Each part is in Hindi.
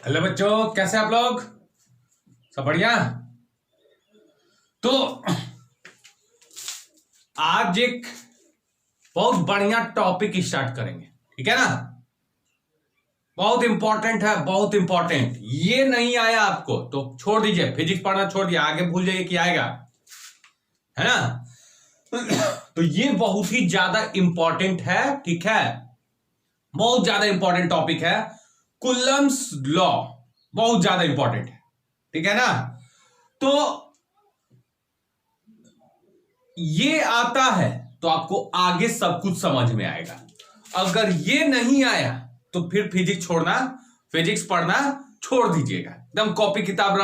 हेलो बच्चों, कैसे आप लोग? सब बढ़िया। तो आज एक बहुत बढ़िया टॉपिक स्टार्ट करेंगे, ठीक है ना। बहुत इंपॉर्टेंट है, बहुत इंपॉर्टेंट। ये नहीं आया आपको तो छोड़ दीजिए, फिजिक्स पढ़ना छोड़ दिया, आगे भूल जाइए कि आएगा, है ना। तो ये बहुत ही ज्यादा इंपॉर्टेंट है, ठीक है। बहुत ज्यादा इंपॉर्टेंट टॉपिक है, कुलम्ब्स लॉ। बहुत ज्यादा इंपॉर्टेंट है, ठीक है ना। तो ये आता है तो आपको आगे सब कुछ समझ में आएगा। अगर ये नहीं आया तो फिर फिजिक्स पढ़ना छोड़ दीजिएगा। एकदम कॉपी किताब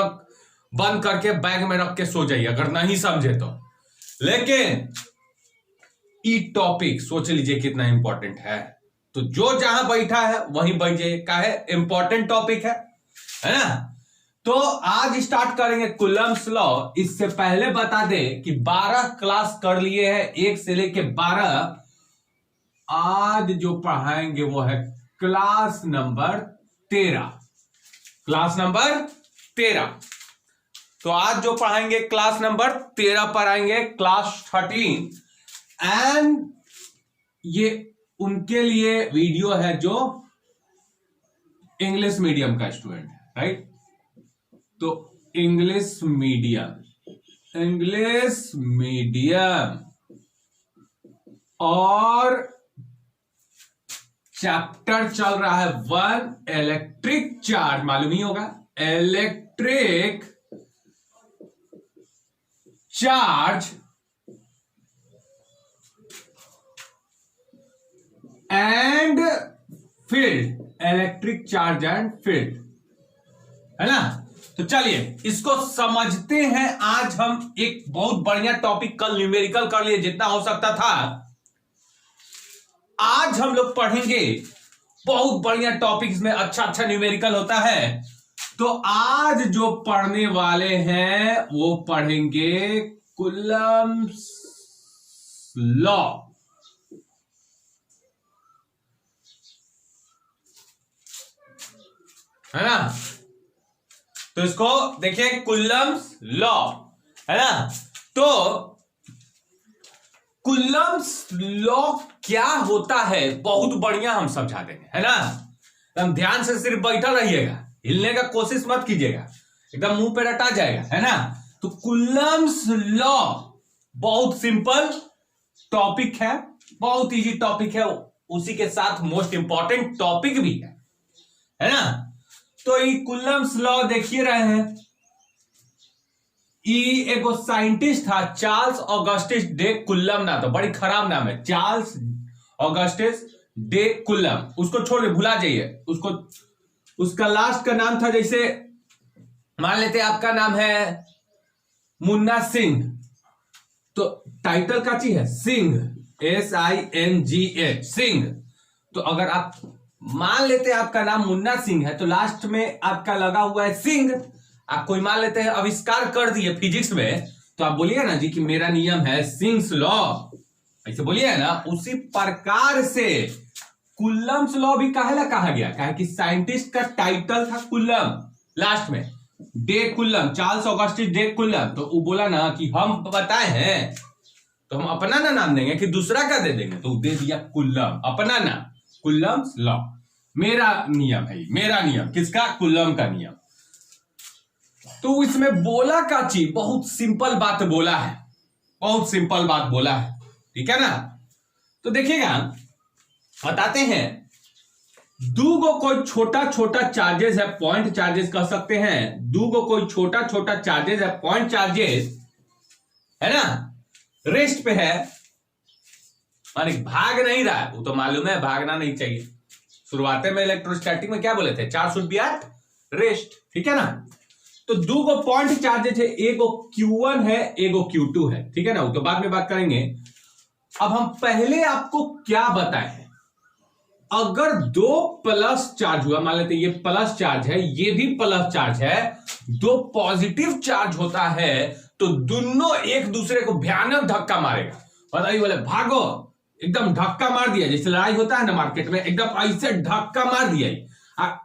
बंद करके बैग में रख के सो जाइए अगर नहीं समझे तो। लेकिन ई टॉपिक सोच लीजिए कितना इंपॉर्टेंट है। तो जो जहां बैठा है वहीं बैठ जाइए, का है इंपॉर्टेंट टॉपिक है ना। तो आज स्टार्ट करेंगे कुलम्ब्स लॉ। इससे पहले बता दें कि 12 क्लास कर लिए हैं, 1 से लेके 12। आज जो पढ़ाएंगे वो है क्लास नंबर 13। Class number 13। तो आज जो पढ़ाएंगे क्लास नंबर 13 पढ़ाएंगे, क्लास 13। एंड ये उनके लिए वीडियो है जो इंग्लिश मीडियम का स्टूडेंट है, राइट। तो इंग्लिश मीडियम और चैप्टर चल रहा है 1 इलेक्ट्रिक चार्ज। मालूम ही होगा, electric charge and field. Electric charge and field, है ना। तो चलिए इसको समझते हैं। आज हम एक बहुत बढ़िया टॉपिक, कल न्यूमेरिकल कर लिए जितना हो सकता था। आज हम लोग पढ़ेंगे बहुत बढ़िया टॉपिक, इसमें अच्छा न्यूमेरिकल होता है। तो आज जो पढ़ने वाले हैं वो पढ़ेंगे कुलम्ब्स लॉ, है ना। तो इसको देखिए, कुलम्ब्स लॉ, है ना। तो कुलम्ब्स लॉ क्या होता है बहुत बढ़िया हम समझा देंगे, है ना। हम ध्यान से सिर्फ बैठा रहिएगा, हिलने का कोशिश मत कीजिएगा, एकदम मुंह पे रटा जाएगा, है ना। तो कुलम्ब्स लॉ बहुत सिंपल टॉपिक है, बहुत इजी टॉपिक है, उसी के साथ मोस्ट इंपॉर्टेंट टॉपिक भी है ना। तो ये कुलम्ब्स लॉ देखिए रहे हैं। एगो साइंटिस्ट था, चार्ल्स ऑगस्टस डे कुलम ना, तो बड़ी खराब नाम है, चार्ल्स ऑगस्टस डे कुलम। उसको छोड़ के भुला जाइए उसको। उसका लास्ट का नाम था, जैसे मान लेते आपका नाम है मुन्ना सिंह, तो टाइटल का चीज है सिंह, SINGH, सिंह। तो अगर आप मान लेते हैं आपका नाम मुन्ना सिंह है तो लास्ट में आपका लगा हुआ है सिंह। आप कोई मान लेते हैं आविष्कार कर दिए फिजिक्स में, तो आप बोलिए ना जी कि मेरा नियम है सिंग्स लॉ, ऐसे बोलिए ना। उसी प्रकार से कुलम्ब्स लॉ भी काहेला कहा गया, कि साइंटिस्ट का टाइटल था कुलम, लास्ट में day coulomb, Charles Augustus day coulomb. तो वो बोला ना कि हम बताए हैं तो हम अपना ना नाम देंगे कि दूसरा का दे देंगे, तो दे दिया कुलम, अपना नाम, कुलम्ब्स लॉ। मेरा नियम है, मेरा नियम किसका? कुलम का नियम। तो इसमें बोला का चीज बहुत सिंपल बात बोला है, बहुत सिंपल बात बोला है, ठीक है ना। तो देखिएगा, बताते हैं, दूगो कोई छोटा छोटा चार्जेस है, पॉइंट चार्जेस कह सकते हैं। दूगो कोई छोटा छोटा चार्जेस है, पॉइंट चार्जेस, है ना, रेस्ट पे है, माने भाग नहीं रहा है। वो तो मालूम है भागना नहीं चाहिए। शुरुआत में इलेक्ट्रोस्टैटिक में क्या बोले थे? Charge should be at rest, ठीक है ना। तो दो गो पॉइंट चार्जेस है, एगो Q1 है, एगो Q2 है, ठीक है ना। वो तो बाद में बात करेंगे। अब हम पहले आपको क्या बताए हैं, अगर दो प्लस चार्ज हुआ, मान लेते ये प्लस चार्ज है, ये भी प्लस चार्ज है, दो पॉजिटिव चार्ज होता है, तो दोनों एक दूसरे को भयानक धक्का मारेगा। बताइए, बोले भागो, एकदम धक्का मार दिया, जैसे लड़ाई होता है ना मार्केट में, एकदम ऐसे धक्का मार दिया।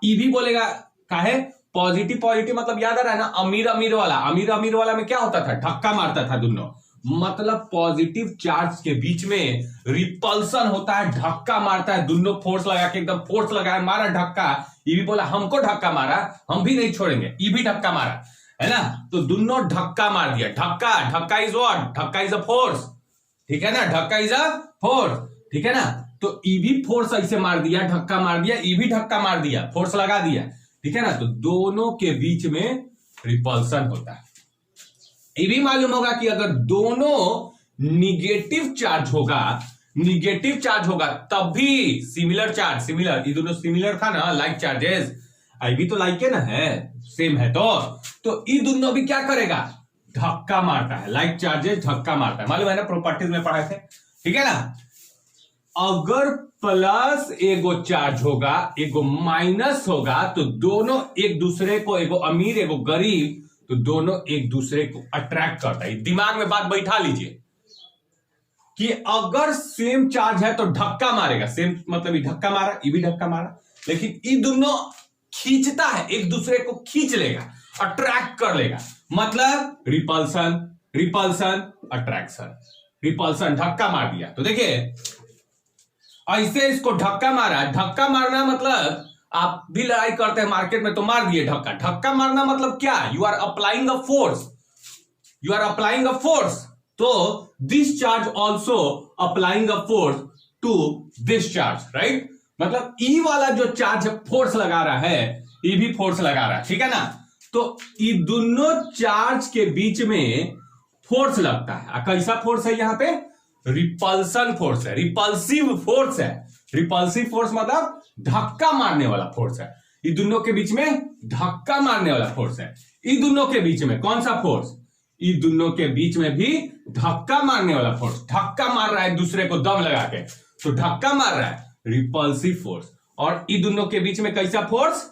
ये भी बोलेगा काहे पॉजिटिव पॉजिटिव मतलब याद आ रहा है ना, अमीर अमीर वाला, अमीर अमीर वाला में क्या होता था, धक्का मारता था दोनों, मतलब पॉजिटिव चार्ज के बीच में रिपल्सन होता है, धक्का मारता है, दोनों फोर्स लगा के, एकदम फोर्स लगाया, मारा धक्का, ये भी बोला हमको धक्का मारा, हम भी नहीं छोड़ेंगे, ये भी धक्का मारा, है ना, तो दोनों धक्का मार दिया। धक्का, धक्का इज व्हाट, धक्का इज अ फोर्स, ठीक है ना, धक्का इज अ फोर्स, ठीक है ना, तो ई भी फोर्स ऐसे मार दिया, धक्का मार दिया, ई भी धक्का मार दिया, फोर्स लगा दिया, ठीक है ना, तो दोनों के बीच में रिपल्सन होता है। ये भी मालूम होगा कि अगर दोनों निगेटिव चार्ज होगा तब भी सिमिलर चार्ज, सिमिलर, ये दोनों सिमिलर था ना, लाइक चार्जेस, आई भी तो लाइक है ना, है सेम है, तो ये दोनों भी क्या करेगा, धक्का मारता है, लाइक चार्जेस धक्का मारता है, मालूम है ना, प्रॉपर्टीज में पढ़ाए थे, ठीक है ना। अगर प्लस एगो चार्ज होगा, एगो माइनस होगा, तो दोनों एक दूसरे को, एगो अमीर एगो गरीब, तो दोनों एक दूसरे को अट्रैक्ट करता है। दिमाग में बात बैठा लीजिए कि अगर सेम चार्ज है तो धक्का मारेगा, सेम मतलब ये धक्का मारा, ये भी धक्का मारा, लेकिन ये दोनों खींचता है, एक दूसरे को खींच लेगा, अट्रैक्ट कर लेगा, मतलब रिपल्सन, रिपल्सन, अट्रैक्शन, रिपल्सन, धक्का मार दिया। तो देखिए ऐसे इसको धक्का मारा, धक्का मारना मतलब आप भी लड़ाई करते हैं मार्केट में तो मार दिए धक्का, धक्का मारना मतलब क्या, you are applying a force, you are applying a force, तो this charge also applying a force to this charge, right, मतलब ई वाला जो चार्ज फोर्स लगा रहा है, ये भी फोर्स लगा रहा है, ठीक है ना, तो ये दोनों चार्ज के बीच में फोर्स लगता है। कैसा फोर्स है यहाँ पे, रिपल्सन फोर्स है, रिपल्सिव फोर्स है, रिपल्सिव फोर्स मतलब धक्का मारने वाला फोर्स है, ये दोनों के बीच में धक्का मारने वाला फोर्स है। ये दोनों के बीच में कौन सा फोर्स, ये दोनों के बीच में भी धक्का मारने वाला फोर्स, धक्का मार रहा है दूसरे को दम लगा के, तो धक्का मार रहा है, रिपल्सिव फोर्स। और ये दोनों के बीच में कैसा फोर्स,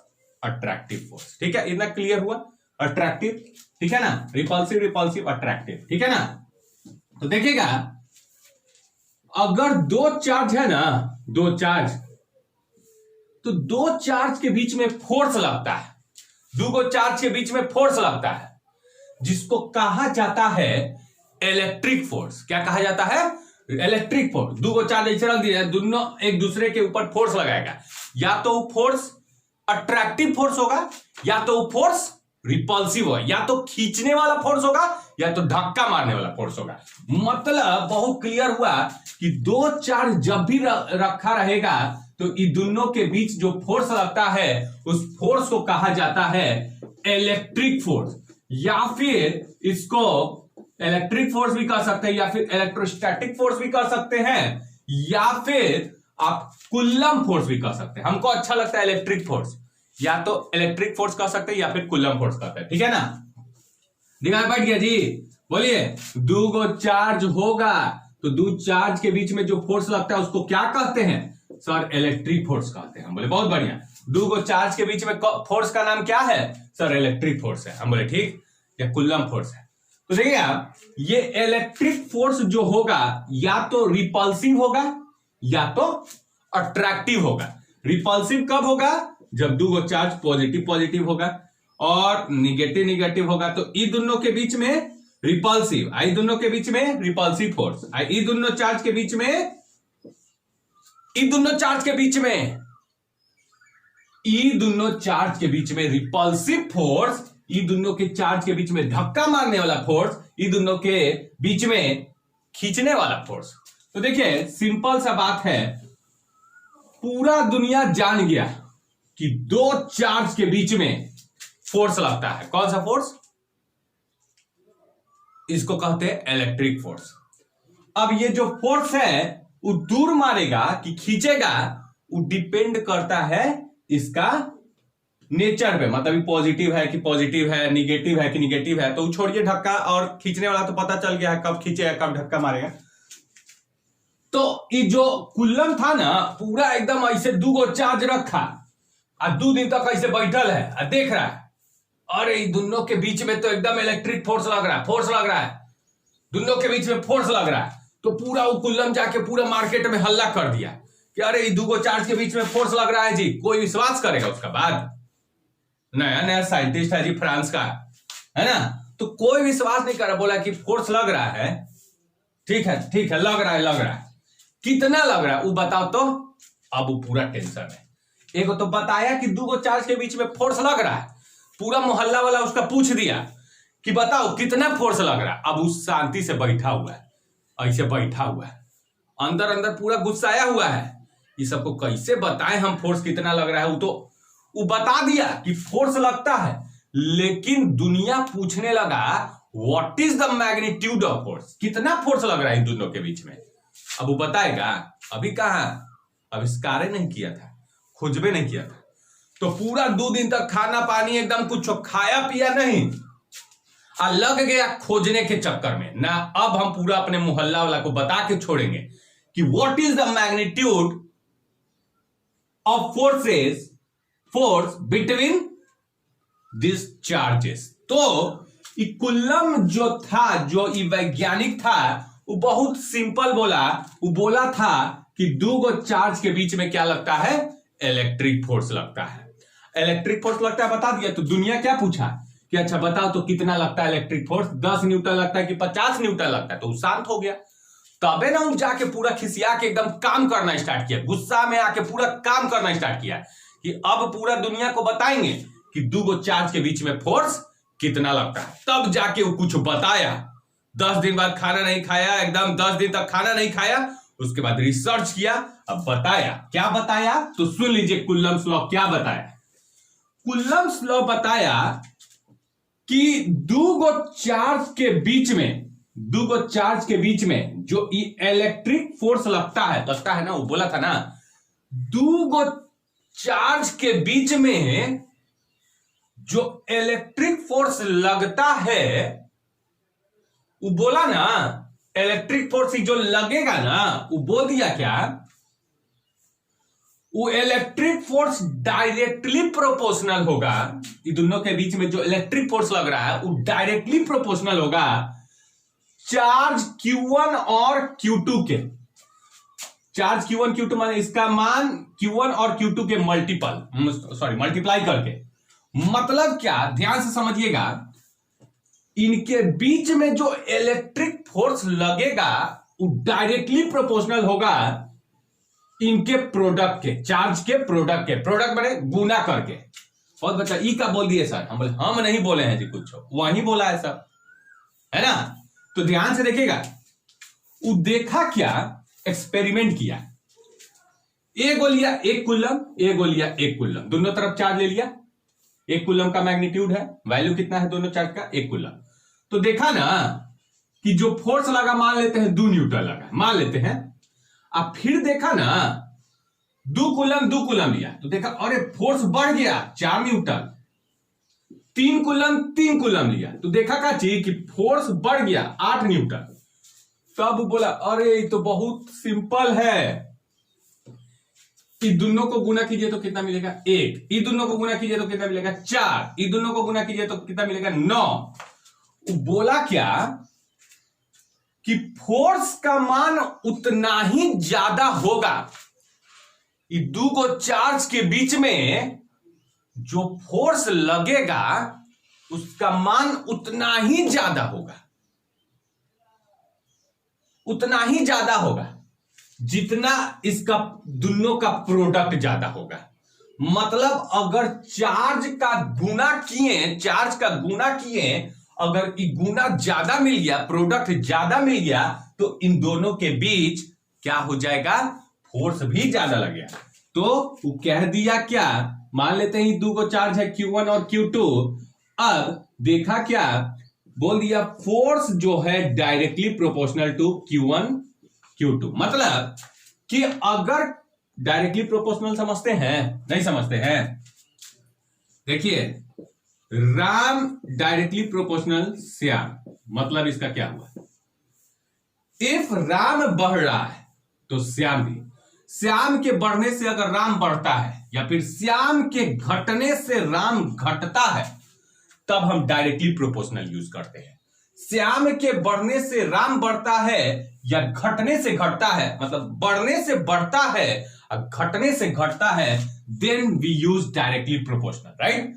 अट्रैक्टिव फोर्स, ठीक है, इतना क्लियर हुआ, अट्रैक्टिव, ठीक है ना, रिपल्सिव, रिपल्सिव, अट्रैक्टिव, ठीक है ना। तो देखिएगा अगर दो चार्ज है ना, दो चार्ज, तो दो चार्ज के बीच में फोर्स लगता है, दो चार्ज के बीच में फोर्स लगता है, जिसको कहा जाता है इलेक्ट्रिक फोर्स। क्या कहा जाता है, इलेक्ट्रिक फोर्स। दो चार्ज ऐसे रख दिया, दोनों एक दूसरे के ऊपर फोर्स लगाएगा, या तो वो फोर्स अट्रैक्टिव फोर्स होगा, या तो वो फोर्स रिपल्सिव होगा, या तो खींचने वाला फोर्स होगा, या तो धक्का मारने वाला फोर्स होगा। मतलब बहुत क्लियर हुआ कि दो चार्ज जब भी रखा रहेगा तो ये दोनों के बीच जो फोर्स लगता है उस फोर्स को कहा जाता है इलेक्ट्रिक फोर्स, या फिर इसको इलेक्ट्रिक फोर्स भी कह सकते हैं, या फिर इलेक्ट्रोस्टैटिक फोर्स भी कह सकते हैं, या फिर आप कुलम फोर्स भी कह सकते हैं। हमको अच्छा लगता है इलेक्ट्रिक फोर्स, या तो इलेक्ट्रिक फोर्स कह सकते हैं या फिर कुलम फोर्स कहते हैं, ठीक है ना। दिमाग बैठ गया जी, बोलिए। दो गो चार्ज होगा तो दो चार्ज के बीच में जो फोर्स लगता है उसको क्या कहते हैं, सर इलेक्ट्रिक फोर्स कहते हैं। हम बोले बहुत बढ़िया। दो गो चार्ज के बीच में फोर्स का नाम क्या है, सर इलेक्ट्रिक फोर्स है। हम बोले ठीक, या कुलम फोर्स है। तो देखिए आप, ये इलेक्ट्रिक फोर्स जो होगा या तो रिपल्सिव होगा या तो अट्रैक्टिव होगा। रिपल्सिव कब होगा, जब दो गो चार्ज पॉजिटिव पॉजिटिव होगा, और निगेटिव निगेटिव होगा। तो ई दोनों के बीच में रिपल्सिव, आई दोनों के बीच में रिपल्सिव फोर्स, आई दोनों चार्ज के बीच में, ई दोनों चार्ज के बीच में, ई दोनों चार्ज के बीच में रिपल्सिव फोर्स, ई दोनों के चार्ज के बीच में धक्का मारने वाला फोर्स, ई दोनों के बीच में खींचने वाला फोर्स। तो देखिए सिंपल सा बात है, पूरा दुनिया जान गया कि दो चार्ज के बीच में फोर्स लगता है। कौन सा फोर्स, इसको कहते हैं इलेक्ट्रिक फोर्स। अब ये जो फोर्स है वो दूर मारेगा कि खींचेगा, वो डिपेंड करता है इसका नेचर पे, मतलब पॉजिटिव है कि पॉजिटिव है, निगेटिव है कि निगेटिव है। तो छोड़िए धक्का और खींचने वाला तो पता चल गया है कब खींचेगा कब धक्का मारेगा। तो ये जो कुलम था ना, पूरा एकदम ऐसे दो गो चार्ज रखा और 2 दिन तक ऐसे बैठल है और देख रहा है, अरे दोनों के बीच में तो एकदम इलेक्ट्रिक फोर्स लग रहा है, फोर्स लग रहा है, दोनों के बीच में फोर्स लग रहा है। तो पूरा वो कुलम जाके पूरा मार्केट में हल्ला कर दिया कि अरे दो गो चार्ज के बीच में फोर्स लग रहा है जी। कोई विश्वास करेगा उसका बात? नया नया साइंटिस्ट है जी, फ्रांस का, है ना। तो कोई विश्वास नहीं कर रहा, बोला कि फोर्स लग रहा है, ठीक है ठीक है, लग रहा है, कितना लग रहा है वो बताओ तो। अब वो पूरा टेंशन है। एक तो बताया कि 2 चार्ज के बीच में फोर्स लग रहा है, पूरा मोहल्ला वाला उसका पूछ दिया कि बताओ कितना फोर्स लग रहा है। अब उस शांति से बैठा हुआ है, ऐसे बैठा हुआ है, अंदर अंदर पूरा गुस्साया हुआ है। ये सबको कैसे बताएं हम फोर्स कितना लग रहा है। वो बता दिया कि फोर्स लगता है, लेकिन दुनिया पूछने लगा what is the magnitude of force, कितना फोर्स लग रहा है इन दोनों के बीच में। अब वो बताएगा, अभी कहां, आविष्कार नहीं किया था, खोजबे नहीं किया था। तो पूरा 2 दिन तक खाना पानी एकदम कुछ खाया पिया नहीं, लग गया खोजने के चक्कर में ना। अब हम पूरा अपने मोहल्ला वाला को बता के छोड़ेंगे कि what is the magnitude of force between this charges. तो कुल्लम जो था, जो वैज्ञानिक था, वो बहुत सिंपल बोला। वो बोला था कि 2 चार्ज के बीच में क्या लगता है, इलेक्ट्रिक फोर्स लगता है। इलेक्ट्रिक फोर्स लगता है, बता दिया। तो दुनिया क्या पूछा कि अच्छा बताओ तो कितना लगता है इलेक्ट्रिक फोर्स, 10 न्यूटन लगता है कि 50 न्यूटन लगता है। तो शांत हो गया। तबे ना जाके पूरा खिसिया के एकदम काम करना स्टार्ट किया, गुस्सा में आके पूरा काम करना स्टार्ट किया कि अब पूरा दुनिया को बताएंगे कि 2 चार्ज के बीच में फोर्स कितना लगता है। तब जाके वो कुछ बताया। 10 दिन बाद खाना नहीं खाया, एकदम 10 दिन तक खाना नहीं खाया। उसके बाद रिसर्च किया, अब बताया। क्या बताया तो सुन लीजिए, कुल्लम्स लॉ क्या बताया। कुल्लम्स लॉ बताया कि 2 चार्ज के बीच में, 2 चार्ज के बीच में जो इलेक्ट्रिक फोर्स लगता है ना, वो बोला था ना, 2 चार्ज के बीच में जो इलेक्ट्रिक फोर्स लगता है, वो बोला ना, इलेक्ट्रिक फोर्स जो लगेगा ना, वो बोल दिया क्या, वो इलेक्ट्रिक फोर्स डायरेक्टली प्रोपोर्शनल होगा। ये दोनों के बीच में जो इलेक्ट्रिक फोर्स लग रहा है वो डायरेक्टली प्रोपोर्शनल होगा चार्ज Q1 और Q2 के। चार्ज Q1 Q2 माने इसका मान Q1 और Q2 के मल्टीप्लाई करके। मतलब क्या, ध्यान से समझिएगा, इनके बीच में जो इलेक्ट्रिक फोर्स लगेगा वो डायरेक्टली प्रोपोर्शनल होगा इनके प्रोडक्ट के, चार्ज के प्रोडक्ट के। प्रोडक्ट बने गुना करके। बहुत बच्चा ई का बोल दिए सर, हम बोले हम नहीं बोले हैं जी, कुछ वही बोला है सब, है ना। तो ध्यान से देखिएगा, वो देखा क्या, एक्सपेरिमेंट किया। एक गो लिया 1 कुल्लम, एक गो लिया 1 कुल्लम, दोनों तरफ चार्ज ले लिया। 1 कुल्लम का मैग्नीट्यूड है, वैल्यू कितना है दोनों चार्ज का, 1 कुल्लम। तो देखा ना कि जो फोर्स लगा, मान लेते हैं 2 न्यूटन लगा, मान लेते हैं। अब फिर देखा ना 2 कुल्लम लिया, तो देखा अरे फोर्स बढ़ गया 4 न्यूटन। 3 कुल्लम लिया, तो देखा क्या चीज कि फोर्स बढ़ गया 8 न्यूटन। तब बोला अरे ये तो बहुत सिंपल है, इन दोनों को गुना कीजिए तो कितना मिलेगा 1, इन दोनों को गुना कीजिए तो कितना मिलेगा 4, इन दोनों को गुना कीजिए तो कितना मिलेगा 9। बोला क्या कि फोर्स का मान उतना ही ज्यादा होगा, ये 2 चार्ज के बीच में जो फोर्स लगेगा उसका मान उतना ही ज्यादा होगा, उतना ही ज्यादा होगा जितना इसका दोनों का प्रोडक्ट ज्यादा होगा। मतलब अगर चार्ज का गुना किए, अगर ये गुना ज्यादा मिल गया, प्रोडक्ट ज्यादा मिल गया, तो इन दोनों के बीच क्या हो जाएगा, फोर्स भी ज्यादा लग गया। तो वो कह दिया क्या, मान लेते हैं 2 चार्ज है Q1 और Q2। अब देखा क्या, बोल दिया फोर्स जो है directly proportional to Q1 Q2। मतलब कि अगर डायरेक्टली प्रोपोर्शनल समझते हैं, नहीं समझते हैं, देखिए राम डायरेक्टली प्रोपोर्शनल श्याम, मतलब इसका क्या हुआ, इफ राम बढ़ रहा है तो श्याम भी, श्याम के बढ़ने से अगर राम बढ़ता है या फिर श्याम के घटने से राम घटता है, तब हम डायरेक्टली प्रोपोर्शनल यूज करते हैं। श्याम के बढ़ने से राम बढ़ता है या घटने से घटता है, मतलब बढ़ने से बढ़ता है और घटने से घटता है, then we use directly proportional, right.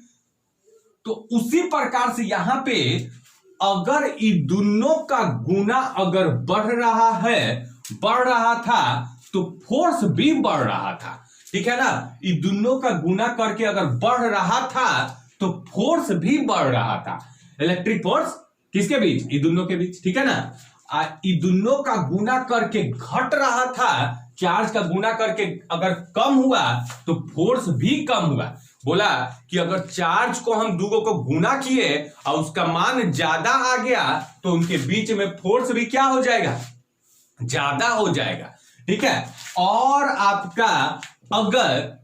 तो उसी प्रकार से यहां पे अगर इन दोनों का गुना अगर बढ़ रहा था तो फोर्स भी बढ़ रहा था, ठीक है ना। इन दोनों का गुना करके अगर बढ़ रहा था तो फोर्स भी बढ़ रहा था, इलेक्ट्रिक फोर्स किसके बीच, इन दोनों के बीच, ठीक है ना। इन दोनों का गुना करके घट रहा था, चार्ज का गुना करके अगर कम हुआ तो फोर्स भी कम हुआ। बोला कि अगर चार्ज को हम दोनों को गुना किए और उसका मान ज्यादा आ गया तो उनके बीच में फोर्स भी क्या हो जाएगा, ज्यादा हो जाएगा, ठीक है। और आपका अगर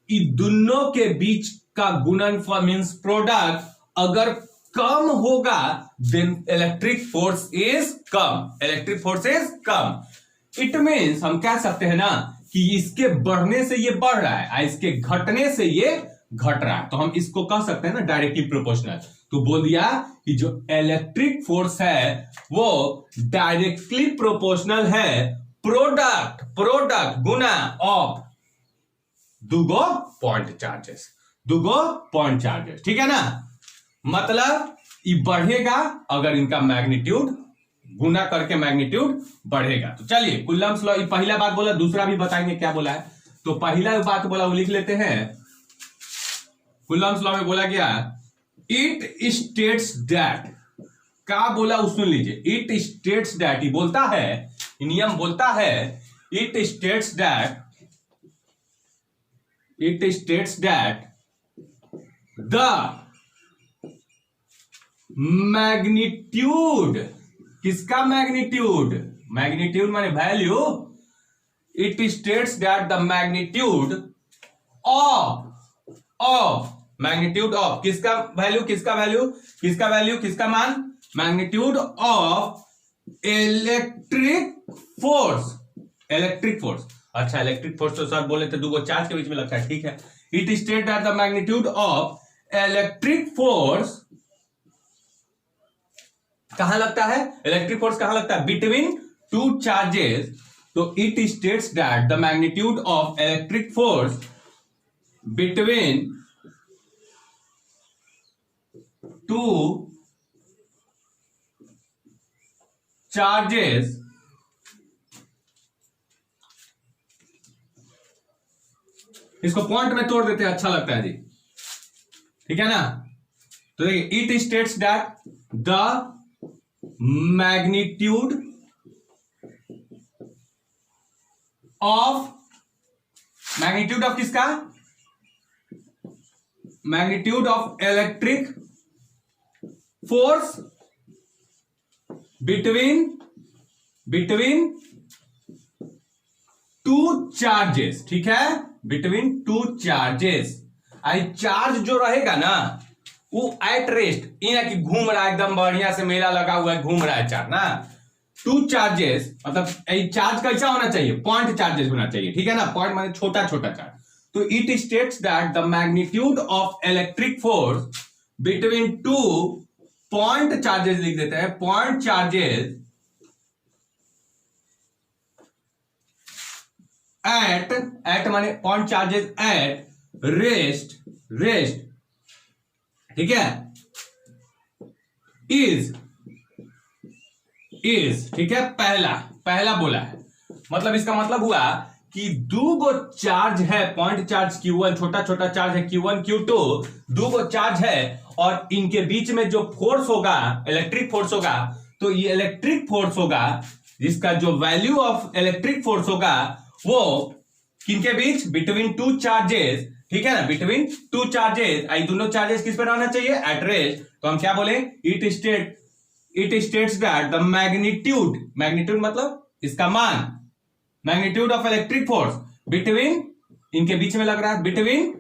इन दोनों के बीच का गुणनफल मींस प्रोडक्ट अगर कम होगा देन इलेक्ट्रिक फोर्स इज कम, इलेक्ट्रिक फोर्स इज कम। इट मीन्स हम कह सकते हैं ना कि इसके बढ़ने से ये बढ़ रहा है, इसके घटने से ये घट रहा है, तो हम इसको कह सकते हैं ना डायरेक्टली प्रोपोर्शनल। तो बोल दिया कि जो इलेक्ट्रिक फोर्स है वो डायरेक्टली प्रोपोर्शनल है प्रोडक्ट गुना ऑफ दुगो पॉइंट चार्जेस, ठीक है ना। मतलब ये बढ़ेगा अगर इनका मैग्नीट्यूड गुना करके मैग्नीट्यूड बढ़ेगा। तो चलिए कुलम्ब्स लॉ, पहला बात बोला, दूसरा भी बताएंगे क्या बोला है। तो पहला बात बोला वो लिख लेते हैं। कुलम्ब्स लॉ में बोला गया इट स्टेट्स दैट, क्या बोला वो सुन लीजिए। इट स्टेट्स दैट, ये बोलता है, नियम बोलता है, it states that the magnitude, किसका मैग्नीट्यूड, मैग्नीट्यूड माने value. It states that the magnitude of magnitude of किसका वैल्यू, किसका मान, मैग्नीट्यूड ऑफ इलेक्ट्रिक फोर्स, अच्छा इलेक्ट्रिक फोर्स तो सर बोले थे दो चार्ज के बीच में लगता है, ठीक है। It state that the magnitude of electric force कहां लगता है, इलेक्ट्रिक फोर्स कहां लगता है, बिटवीन टू चार्जेस। तो it states that the magnitude of electric force between two charges इसको पॉइंट में तोड़ देते हैं, अच्छा लगता है जी, ठीक है ना। तो देखिए it states that the magnitude of किसका, magnitude of electric force between two charges, ठीक है, बिटवीन टू चार्जेस। आई चार्ज जो रहेगा ना वो एट रेस्ट, ये कि घूम रहा है एकदम बढ़िया से, मेला लगा हुआ है, घूम रहा है चार्ज ना। टू चार्जेस मतलब चार्ज कैसा होना चाहिए, पॉइंट चार्जेस होना चाहिए, ठीक है ना। पॉइंट माने छोटा छोटा चार्ज। तो it states that the magnitude of electric force between two point charges, लिख देते हैं पॉइंट चार्जेस एट माने पॉइंट चार्जेस एट रेस्ट, ठीक है, इज, ठीक है, पहला बोला है। मतलब इसका मतलब हुआ कि दो गो चार्ज है, पॉइंट चार्ज Q1, छोटा छोटा चार्ज है Q1 Q2, दो गो चार्ज है और इनके बीच में जो फोर्स होगा, इलेक्ट्रिक फोर्स होगा, तो ये इलेक्ट्रिक फोर्स होगा जिसका जो वैल्यू ऑफ इलेक्ट्रिक फोर्स होगा वो किनके बीच, बिटवीन टू चार्जेस, ठीक है ना, बिटवीन टू चार्जेस। आई दोनों चार्जेस किस पर रहना चाहिए, एट रेस्ट। तो हम क्या बोले, it states that the magnitude मतलब इसका मान, magnitude of electric force between, इनके बीच में लग रहा है, बिटवीन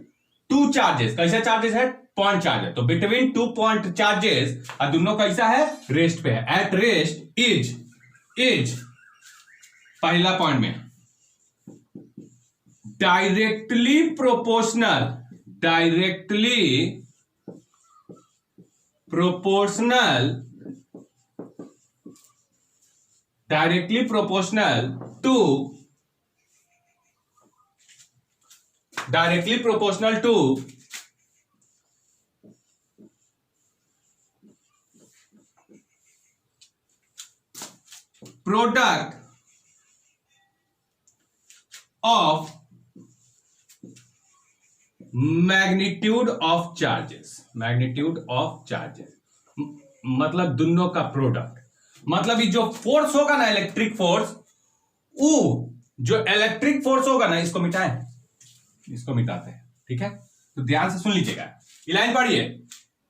टू चार्जेस। कैसे चार्जेस है, पॉइंट चार्जेस, तो बिटवीन टू पॉइंट चार्जेस, और दोनों कैसा है, रेस्ट पे है, एट रेस्ट इज पहला पॉइंट में directly proportional to product of magnitude of charges, magnitude of charges मतलब दोनों का प्रोडक्ट, मतलब ये जो फोर्स होगा ना इलेक्ट्रिक फोर्स, वो जो इलेक्ट्रिक फोर्स होगा ना, इसको मिटाएं, इसको मिटाते हैं, ठीक है। तो ध्यान से सुन लीजिएगा, ये लाइन पढ़िए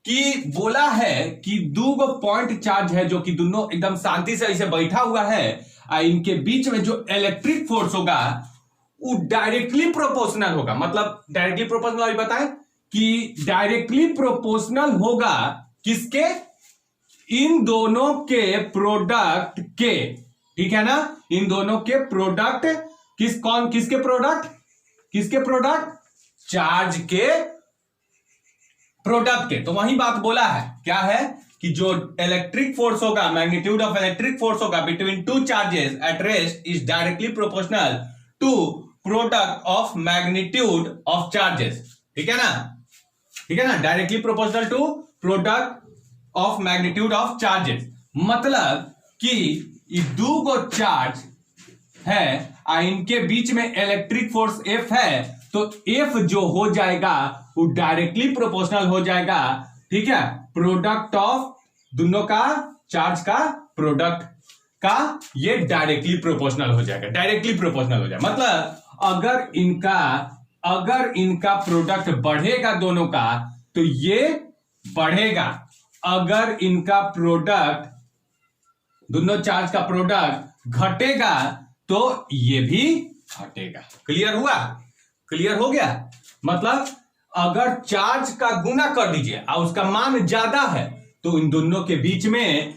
कि बोला है कि दो पॉइंट चार्ज है जो कि दोनों एकदम शांति से ऐसे बैठा हुआ है, इनके बीच में जो इलेक्ट्रिक फोर्स होगा वो डायरेक्टली प्रोपोर्शनल होगा। मतलब डायरेक्टली प्रोपोर्शनल अभी बताएं कि डायरेक्टली प्रोपोर्शनल होगा किसके, इन दोनों के प्रोडक्ट के, ठीक है ना, इन दोनों के प्रोडक्ट, किसके प्रोडक्ट, किसके प्रोडक्ट, चार्ज के प्रोडक्ट के। तो वही बात बोला है, क्या है कि जो इलेक्ट्रिक फोर्स होगा, मैग्नीट्यूड ऑफ इलेक्ट्रिक फोर्स होगा between two charges at rest is directly proportional to product of magnitude of charges, ठीक है ना, ठीक है ना, directly proportional to product of magnitude of charges. मतलब कि ये दो गो चार्ज है, इनके बीच में इलेक्ट्रिक फोर्स F है, तो F जो हो जाएगा वो डायरेक्टली प्रोपोर्शनल हो जाएगा, ठीक है, प्रोडक्ट ऑफ दोनों का चार्ज का प्रोडक्ट का, ये डायरेक्टली प्रोपोर्शनल हो जाएगा, डायरेक्टली प्रोपोर्शनल हो जाएगा। मतलब अगर इनका प्रोडक्ट बढ़ेगा दोनों का तो ये बढ़ेगा, अगर इनका प्रोडक्ट, दोनों चार्ज का प्रोडक्ट घटेगा तो ये भी घटेगा। क्लियर हुआ, क्लियर हो गया। मतलब अगर चार्ज का गुना कर दीजिए और उसका मान ज्यादा है तो इन दोनों के बीच में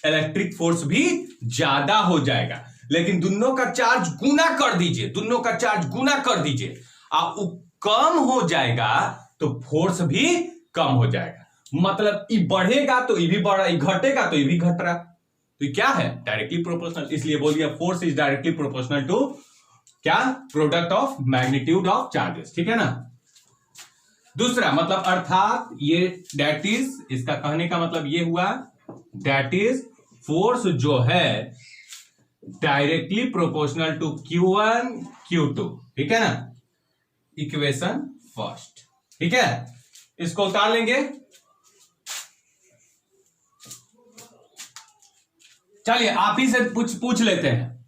इलेक्ट्रिक फोर्स भी ज्यादा हो जाएगा। लेकिन दोनों का चार्ज गुना कर दीजिए, दोनों का चार्ज गुना कर दीजिए और वो कम हो जाएगा तो फोर्स भी कम हो जाएगा। मतलब ये बढ़ेगा तो ये भी बढ़ रहा, ये घटेगा तो ये भी घट रहा। तो ये क्या है, डायरेक्टली प्रोपोर्शनल। इसलिए बोल दिया force is directly proportional to क्या, product of magnitude of charges, ठीक है ना। दूसरा मतलब अर्थात ये दैट इज, इसका कहने का मतलब ये हुआ दैट इज फोर्स जो है directly proportional to Q1 Q2, ठीक है ना, इक्वेशन फर्स्ट, ठीक है। इसको उतार लेंगे, चलिए आप ही से पूछ लेते हैं,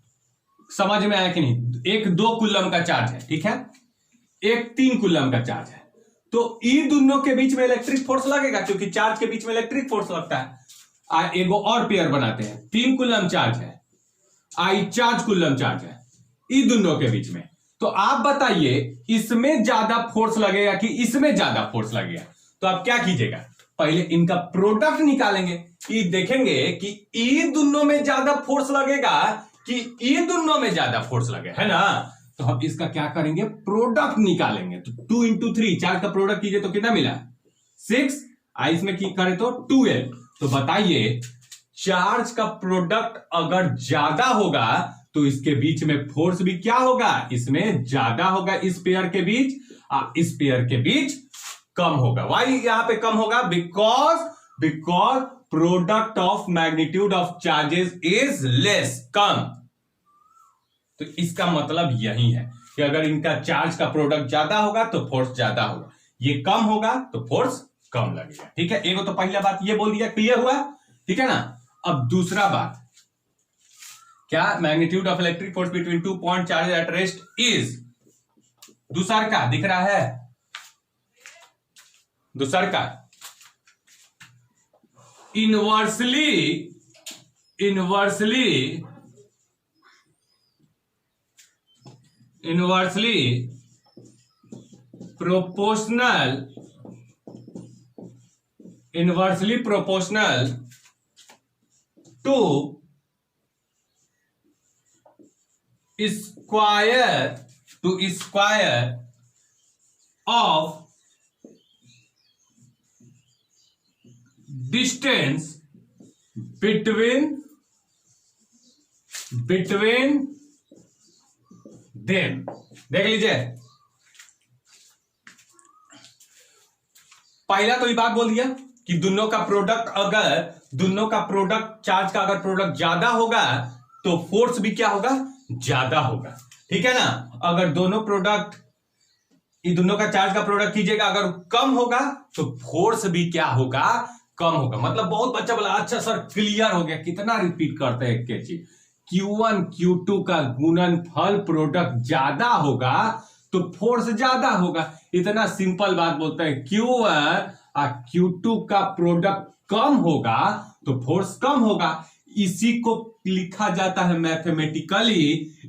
समझ में आया कि नहीं। एक 2 कूलम का चार्ज है, ठीक है, एक 3 कूलम का चार्ज है, तो इन दोनों के बीच में इलेक्ट्रिक फोर्स लगेगा क्योंकि चार्ज के बीच में इलेक्ट्रिक फोर्स लगता है। एक और पेयर बनाते हैं, 3 कूलम चार्ज है, 4 कूलम चार्ज है, इन दोनों के बीच में। तो आप बताइए इसमें ज्यादा फोर्स लगेगा कि इसमें ज्यादा फोर्स लगेगा। तो आप क्या कीजिएगा, पहले इनका प्रोडक्ट निकालेंगे, कि देखेंगे कि ये दोनों में ज्यादा फोर्स लगेगा कि ये दोनों में ज्यादा फोर्स लगेगा, है ना। तो हम इसका क्या करेंगे, प्रोडक्ट निकालेंगे। तो 2 into 3, चार्ज का प्रोडक्ट कीजिए तो कितना मिला, 6, इसमें की करें तो 12। तो बताइए चार्ज का प्रोडक्ट अगर ज्यादा होगा तो इसके बीच में फोर्स भी क्या होगा, इसमें ज्यादा होगा, इस पेयर के बीच, इस पेयर के बीच कम होगा। वाई यहां पे कम होगा, because product of magnitude of charges is less, कम। तो इसका मतलब यही है कि अगर इनका चार्ज का प्रोडक्ट ज्यादा होगा तो फोर्स ज्यादा होगा, ये कम होगा तो फोर्स कम लगेगा, ठीक है। एक तो पहला बात ये बोल दिया, क्लियर हुआ, ठीक है ना। अब दूसरा बात क्या, magnitude of electric force between 2 point charge at rest is, दूसर का दिख रहा है, दूसर का inversely proportional to square of distance between them. देख लीजिए, पहला तो ये बात बोल दिया कि दोनों का प्रोडक्ट चार्ज का अगर प्रोडक्ट ज्यादा होगा तो फोर्स भी क्या होगा, ज्यादा होगा। ठीक है ना। अगर दोनों प्रोडक्ट, ये दोनों का चार्ज का प्रोडक्ट कीजिएगा, अगर कम होगा तो फोर्स भी क्या होगा, कम होगा। मतलब बहुत बच्चा बोला अच्छा सर क्लियर हो गया, कितना रिपीट करते हैं एक चीज। Q1 Q2 का गुणनफल प्रोडक्ट ज्यादा होगा तो फोर्स ज्यादा होगा। इतना सिंपल बात बोलते हैं। Q1 और Q2 का प्रोडक्ट कम होगा तो फोर्स कम होगा। इसी को लिखा जाता है mathematically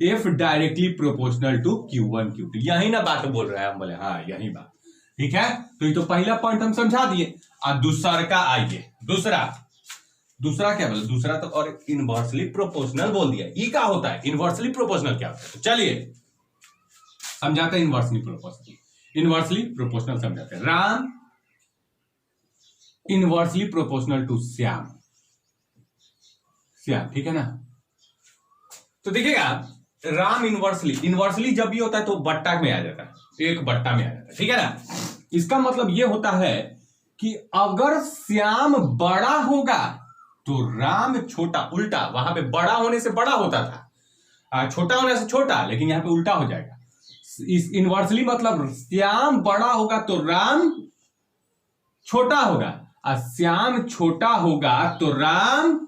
F directly proportional to Q1 Q2। यही ना बात बोल रहे हैं हम, बोले हाँ यही बात। ठीक है, तो ये तो पहला पॉइंट हम समझा दिए। और दूसरा का आइए, दूसरा क्या बोला, दूसरा तो और इनवर्सली प्रोपोर्शनल बोल दिया। ये क्या होता है, इनवर्सली प्रोपोर्शनल क्या होता है, तो चलिए समझाते हैं इनवर्सली प्रोपोर्शनल समझाते हैं। Ram inversely proportional to Shyam, ठीक है ना। तो देखिएगा राम इनवर्सली जब भी होता है तो बट्टा में आ जाता है, एक बट्टा में आ जाता है। ठीक है ना। इसका मतलब यह होता है कि अगर श्याम बड़ा होगा तो राम छोटा, उल्टा वहां पे बड़ा होने से बड़ा होता था, छोटा होने से छोटा, लेकिन यहां पे उल्टा हो जाएगा। इस इनवर्सली मतलब श्याम बड़ा होगा तो राम छोटा होगा, और श्याम छोटा होगा तो राम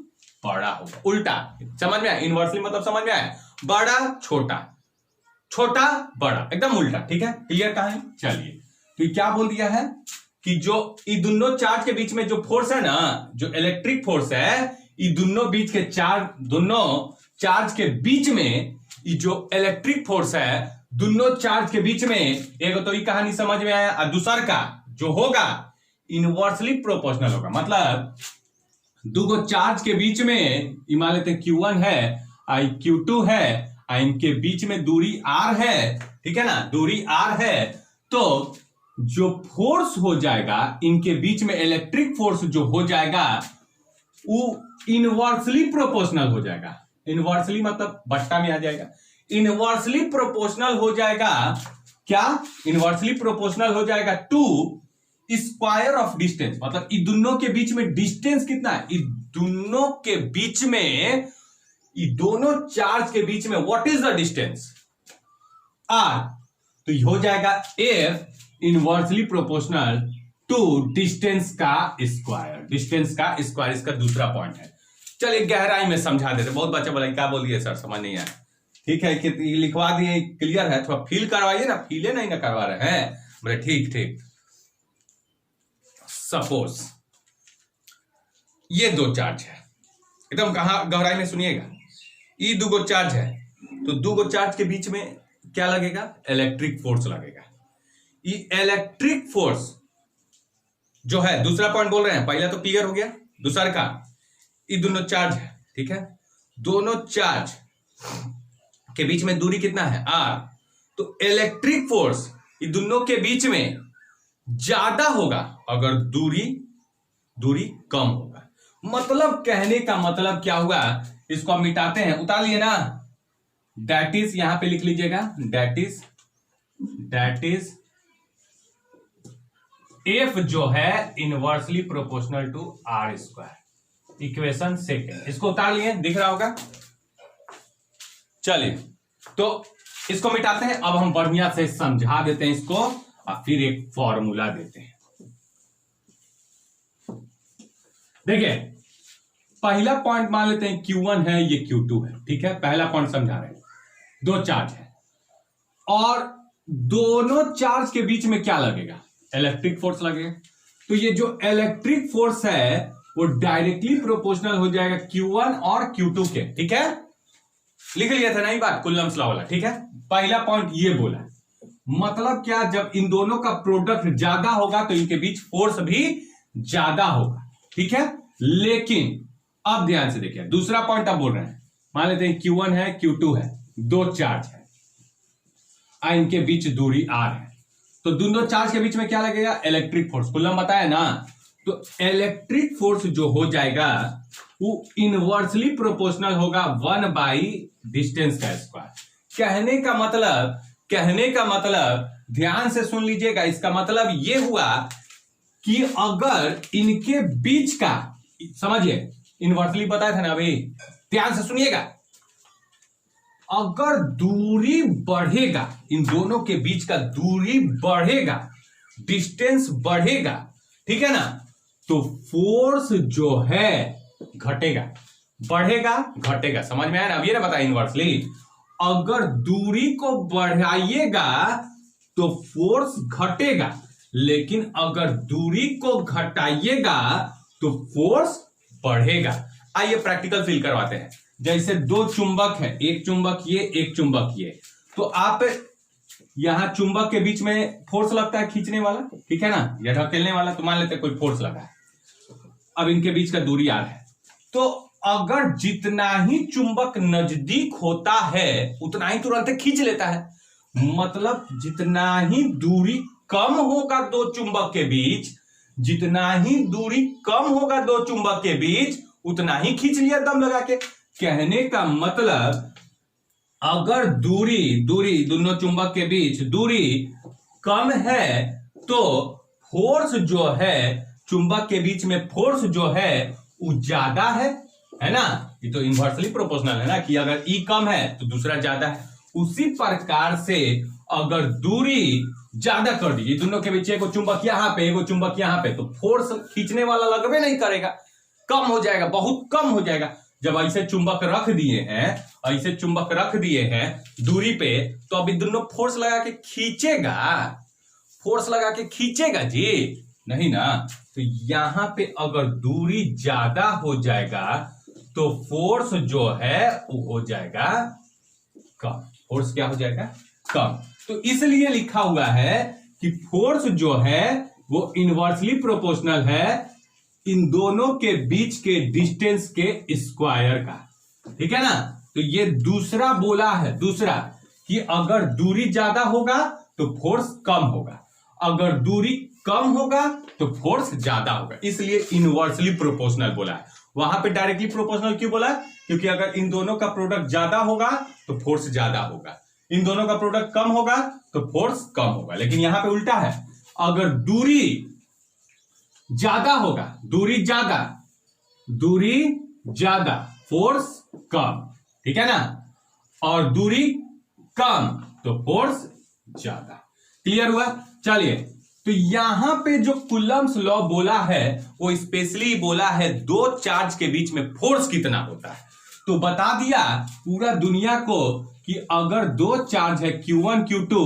बड़ा होगा, उल्टा। समझ में आया, इनवर्सली मतलब समझ में आया, बड़ा छोटा, छोटा बड़ा, एकदम उल्टा। ठीक है, क्लियर कहां है। चलिए तो क्या बोल दिया है कि जो ये दोनों चार्ज के बीच में जो फोर्स है ना, जो इलेक्ट्रिक फोर्स है, ये दोनों बीच के दोनों चार्ज के बीच में ये जो इलेक्ट्रिक फोर्स है, दोनों चार्ज के बीच में, एक तो ये कहानी समझ में आया, और दूसरा का जो होगा इनवर्सली प्रोपोर्शनल होगा। मतलब दो चार्ज के बीच में मान लेते Q1 है और Q2 है, और इनके बीच में दूरी R है। ठीक है ना, दूरी R है, तो जो फोर्स हो जाएगा इनके बीच में, इलेक्ट्रिक फोर्स जो हो जाएगा वो इनवर्सली प्रोपोर्शनल हो जाएगा। इनवर्सली मतलब बट्टा में आ जाएगा। इनवर्सली प्रोपोर्शनल हो जाएगा क्या, इनवर्सली प्रोपोर्शनल हो जाएगा टू स्क्वायर ऑफ डिस्टेंस। मतलब इन दोनों के बीच में डिस्टेंस कितना है, इन दोनों के बीच में, इन दोनों चार्ज के बीच में what is the distance, R। तो हो जाएगा F inversely proportional to distance का स्क्वायर। डिस्टेंस का स्क्वायर इसका दूसरा पॉइंट है। चलिए गहराई में समझा देते। बहुत बच्चा बोला क्या बोल दिए सर, समझ नहीं आया। ठीक है, लिखवा दिए, क्लियर है, थोड़ा फील करवाइए ना, फीले नहीं ना करवा रहे हैं, बोले ठीक। सपोज ये दो चार्ज है, एकदम कहां गहराई में सुनिएगा। ये दो चार्ज है, तो दो चार्ज के बीच में क्या लगेगा, इलेक्ट्रिक फोर्स लगेगा। ये इलेक्ट्रिक फोर्स जो है, दूसरा पॉइंट बोल रहे हैं, पहला तो क्लियर हो गया, दूसरा का ये दोनों चार्ज है। ठीक है, दोनों चार्ज के बीच में दूरी कितना है, R। तो इलेक्ट्रिक फोर्स ये दोनों के बीच में ज्यादा होगा अगर दूरी कम होगा। मतलब कहने का मतलब क्या हुआ, इसको हम मिटाते हैं, उतार लिए ना, दैट इज, यहां पे लिख लीजिएगा, दैट इज F जो है inversely proportional to R square. Equation second, इसको उतार लिए, दिख रहा होगा। चलिए तो इसको मिटाते हैं। अब हम बढ़िया से समझा देते हैं इसको, और फिर एक फॉर्मूला देते हैं। देखिए पहला पॉइंट मान लेते हैं Q1 है, ये Q2 है। ठीक है, पहला पॉइंट समझा रहे हैं, दो चार्ज है और दोनों चार्ज के बीच में क्या लगेगा, इलेक्ट्रिक फोर्स लगेगा। तो ये जो इलेक्ट्रिक फोर्स है वो डायरेक्टली प्रोपोर्शनल हो जाएगा Q1 और Q2 के। ठीक है, लिख लिया था ना ये बात, कुलम्ब्स लॉ वाला। ठीक है, पहला पॉइंट ये बोला, मतलब क्या, जब इन दोनों का प्रोडक्ट ज्यादा होगा तो इनके बीच फोर्स भी ज्यादा होगा। ठीक है, लेकिन अब ध्यान से देखिए, दूसरा पॉइंट अब बोल रहे हैं, मान लेते हैं Q1 है, Q2 है, दो चार्ज है, इनके बीच दूरी R है। तो दोनों चार्ज के बीच में क्या लगेगा, इलेक्ट्रिक फोर्स। कुलम बताया ना, तो इलेक्ट्रिक फोर्स जो हो जाएगा वो इनवर्सली प्रोपोर्शनल होगा 1 डिस्टेंस का स्क्वायर। कहने का मतलब ध्यान से सुन लीजिएगा, इसका मतलब ये हुआ कि अगर इनके बीच का, समझिए इनवर्सली बताया था ना अभी, ध्यान से सुनिएगा, अगर दूरी बढ़ेगा, इन दोनों के बीच का दूरी बढ़ेगा, डिस्टेंस बढ़ेगा, ठीक है ना, तो फोर्स जो है घटेगा, बढ़ेगा घटेगा। समझ में आया ना? अब ये ना बताया इनवर्सली, अगर दूरी को बढ़ाइएगा तो फोर्स घटेगा, लेकिन अगर दूरी को घटाइएगा तो फोर्स बढ़ेगा। आइए प्रैक्टिकल फील करवाते हैं। जैसे दो चुंबक है, एक चुंबक ये, एक चुंबक ये, तो आप यहां चुंबक के बीच में फोर्स लगता है खींचने वाला, ठीक है ना, या ढकेलने वाला, तो मान लेते हैं कोई फोर्स लगा है। अब इनके बीच का दूरी r है, तो अगर जितना ही चुंबक नजदीक होता है उतना ही तुरंत खींच लेता है। मतलब जितना ही दूरी कम होगा दो चुंबक के बीच, जितना ही दूरी कम होगा दो चुंबक के बीच, उतना ही खींच लिया दम लगा के। कहने का मतलब अगर दूरी दोनों चुंबक के बीच दूरी कम है तो फोर्स जो है चुंबक के बीच में, फोर्स जो है वो ज्यादा है ना। ये तो इनवर्सली प्रोपोर्शनल है ना, कि अगर ई कम है तो दूसरा ज्यादा है। उसी प्रकार से अगर दूरी ज्यादा कर दीजिए दोनों के बीच, एगो चुंबक यहां पे, एगो चुंबक यहां पे, तो फोर्स खींचने वाला लगभग नहीं करेगा, कम हो जाएगा, बहुत कम हो जाएगा। जब ऐसे चुंबक रख दिए हैं, ऐसे चुंबक रख दिए हैं दूरी पे, तो अभी दोनों फोर्स लगा के खींचेगा, फोर्स लगा के खींचेगा जी नहीं ना। तो यहां पे अगर दूरी ज्यादा हो जाएगा तो फोर्स जो है वो हो जाएगा कम। फोर्स क्या हो जाएगा? कम। तो इसलिए लिखा हुआ है कि फोर्स जो है वो इनवर्सली प्रोपोर्शनल है इन दोनों के बीच के डिस्टेंस के स्क्वायर का, ठीक है ना। तो ये दूसरा बोला है, दूसरा कि अगर दूरी ज्यादा होगा तो फोर्स कम होगा, अगर दूरी कम होगा तो फोर्स ज्यादा होगा, इसलिए इनवर्सली प्रोपोर्शनल बोला है। वहां पे डायरेक्टली प्रोपोर्शनल क्यों बोला? क्योंकि अगर इन दोनों का प्रोडक्ट ज्यादा होगा तो फोर्स ज्यादा होगा, इन दोनों का प्रोडक्ट कम होगा तो फोर्स कम होगा। लेकिन यहां पे उल्टा है, अगर दूरी ज्यादा होगा, दूरी ज्यादा फोर्स कम, ठीक है ना, और दूरी कम तो फोर्स ज्यादा। क्लियर हुआ? चलिए, तो यहां पे जो कूलम्ब्स लॉ बोला है वो स्पेशली बोला है दो चार्ज के बीच में फोर्स कितना होता है। तो बता दिया पूरा दुनिया को कि अगर दो चार्ज है Q1 Q2,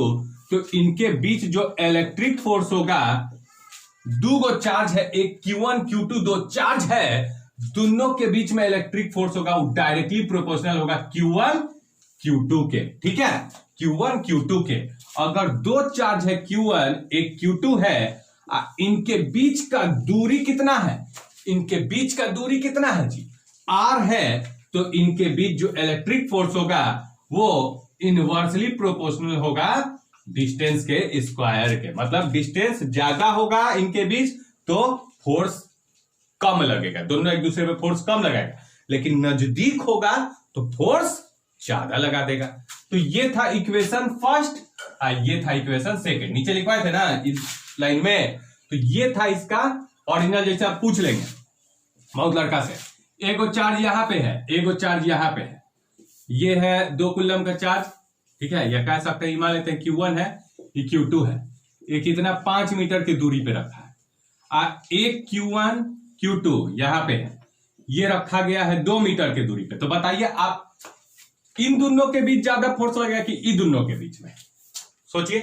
तो इनके बीच जो इलेक्ट्रिक फोर्स होगा, दो गो चार्ज है, एक Q1 Q2 दो चार्ज है, दोनों के बीच में इलेक्ट्रिक फोर्स होगा वो डायरेक्टली प्रोपोर्शनल होगा Q1 Q2 के, ठीक है, Q1 Q2 के। अगर दो चार्ज है Q1 एक Q2 है, इनके बीच का दूरी कितना है? इनके बीच का दूरी कितना है जी? R है, तो इनके बीच जो इलेक्ट्रिक फोर्स होगा वो इनवर्सली प्रोपोर्शनल होगा डिस्टेंस के स्क्वायर के। मतलब डिस्टेंस ज्यादा होगा इनके बीच तो फोर्स कम लगेगा, दोनों एक दूसरे पे फोर्स कम लगाएगा, लेकिन नजदीक होगा तो फोर्स ज्यादा लगा देगा। तो ये था इक्वेशन फर्स्ट, ये था इक्वेशन सेकंड। नीचे लिखवाए थे ना इस लाइन में, तो ये था इसका ओरिजिनल। जैसे आप पूछ लेंगे बहुत लड़का से, एगो चार्ज यहां पे है, एगो चार्ज यहां पे है, ये है 2 कूलम का चार्ज, ठीक है, या कह सकते हैं मान लेते हैं Q1 है, ये Q2 है, ये कितना 5 मीटर की दूरी पे रखा है। एक Q1 Q2 यहां पे है, ये रखा गया है 2 मीटर की दूरी पे। तो बताइए आप इन दोनों के बीच ज्यादा फोर्स लगेगा कि इन दोनों के बीच में? सोचिए,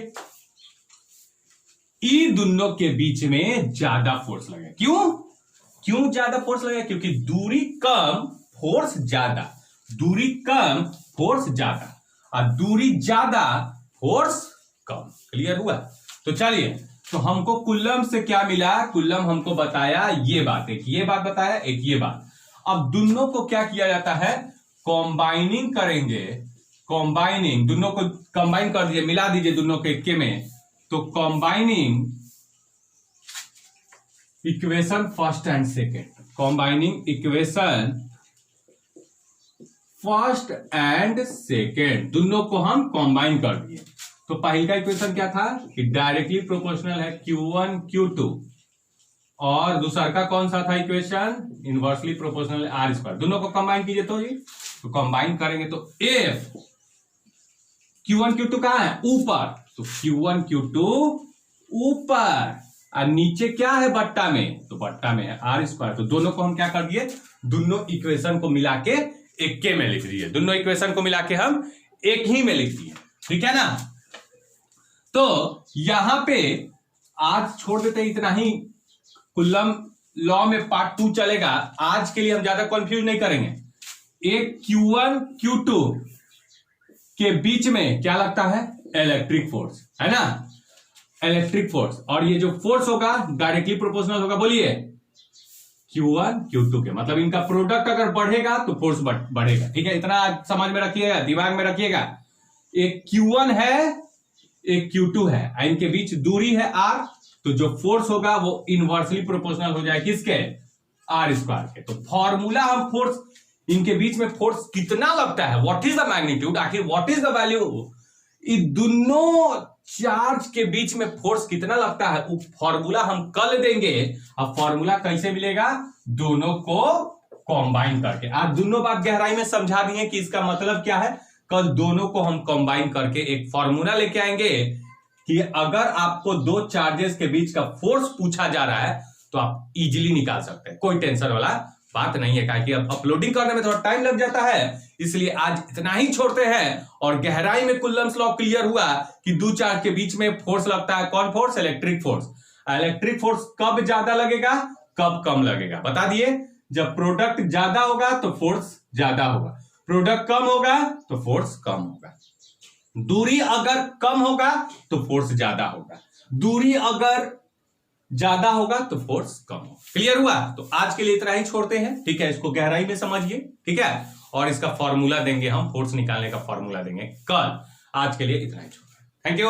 इन दोनों के बीच में ज्यादा फोर्स लगेगा। क्यों ज्यादा फोर्स लगेगा? क्योंकि दूरी कम फोर्स ज्यादा, दूरी कम फोर्स ज्यादा, और दूरी ज्यादा फोर्स कम। क्लियर हुआ? तो चलिए, तो हमको कूलम्ब से क्या मिला? कूलम्ब हमको बताया ये बात, एक ये बात बताया, एक ये बात। अब दोनों को क्या किया जाता है? कॉम्बाइनिंग करेंगे, कॉम्बाइनिंग, दोनों को कंबाइन कर दीजिए, मिला दीजिए दोनों के एक में, तो combining equation first and second, combining equation first and second, दोनों को हम कॉम्बाइन कर दिए। तो पहले का इक्वेशन क्या था कि डायरेक्टली प्रोपोर्शनल है Q1 Q2, और दूसरा का कौन सा था equation? Inversely proportional R square. दोनों को कंबाइन कीजिए तो ये, तो कंबाइन करेंगे तो F Q1 Q2 कहां है? ऊपर, तो Q1 Q2 ऊपर, और नीचे क्या है बट्टा में? तो बट्टा में है R स्क्वायर। तो दोनों को हम क्या कर दिए? दोनों इक्वेशन को मिला के एक के में लिख दिए। दोनों इक्वेशन को मिला के हम एक ही में लिख दिए, ठीक है ना? तो यहां पे आज छोड़ देते हैं इतना ही। कुल्लम लॉ में पार्ट 2 चलेगा। आज के लिए हम ज्यादा कंफ्यूज नहीं करेंगे। एक Q1 Q2 के बीच में क्या लगता है? इलेक्ट्रिक फोर्स, है ना? इलेक्ट्रिक फोर्स, और ये जो फोर्स होगा डायरेक्टली प्रोपोर्शनल होगा। बोलिए Q1 Q2 के, मतलब इनका प्रोडक्ट अगर बढ़ेगा तो फोर्स बढ़ेगा, ठीक है? इतना समझ में रखिएगा, दिमाग में रखिएगा। एक Q1 है, एक Q2 है, इनके बीच दूरी है R, तो जो फोर्स होगा वो इनवर्सली प्रोपोर्शनल हो जाए किसके? R स्क्वायर के। तो फॉर्मूला हम फोर्स, इनके बीच में फोर्स कितना लगता है, व्हाट इज द मैग्नीट्यूड, आखिर व्हाट इज द वैल्यू, इन दोनों चार्ज के बीच में फोर्स कितना लगता है, वो फॉर्मूला हम कल देंगे। अब फॉर्मूला कैसे मिलेगा? दोनों को कंबाइन करके। आज दोनों बात गहराई में समझा दिए कि इसका मतलब क्या है। कल दोनों को हम कंबाइन करके एक फॉर्मूला लेके आएंगे कि अगर आपको दो चार्जेस के बीच का फोर्स पूछा जा रहा है तो आप इजीली निकाल सकते हैं, कोई टेंशन वाला बात नहीं है। कि अब अपलोडिंग करने में थोड़ा टाइम लग जाता है, इसलिए आज इतना ही छोड़ते हैं। और गहराई में कुल्लम्स लॉ क्लियर हुआ कि दो चार्ज के बीच में फोर्स लगता है। कौन force? Electric force. Electric force कब ज्यादा लगेगा, कब कम लगेगा, बता दिए। जब प्रोडक्ट ज्यादा होगा तो फोर्स ज्यादा होगा, प्रोडक्ट कम होगा तो फोर्स कम होगा। दूरी अगर कम होगा तो फोर्स ज्यादा होगा, दूरी अगर ज्यादा होगा तो फोर्स कम होगा। क्लियर हुआ? तो आज के लिए इतना ही छोड़ते हैं, ठीक है? इसको गहराई में समझिए, ठीक है? और इसका फॉर्मूला देंगे हम, फोर्स निकालने का फॉर्मूला देंगे कल। आज के लिए इतना ही छोड़ते हैं। Thank you.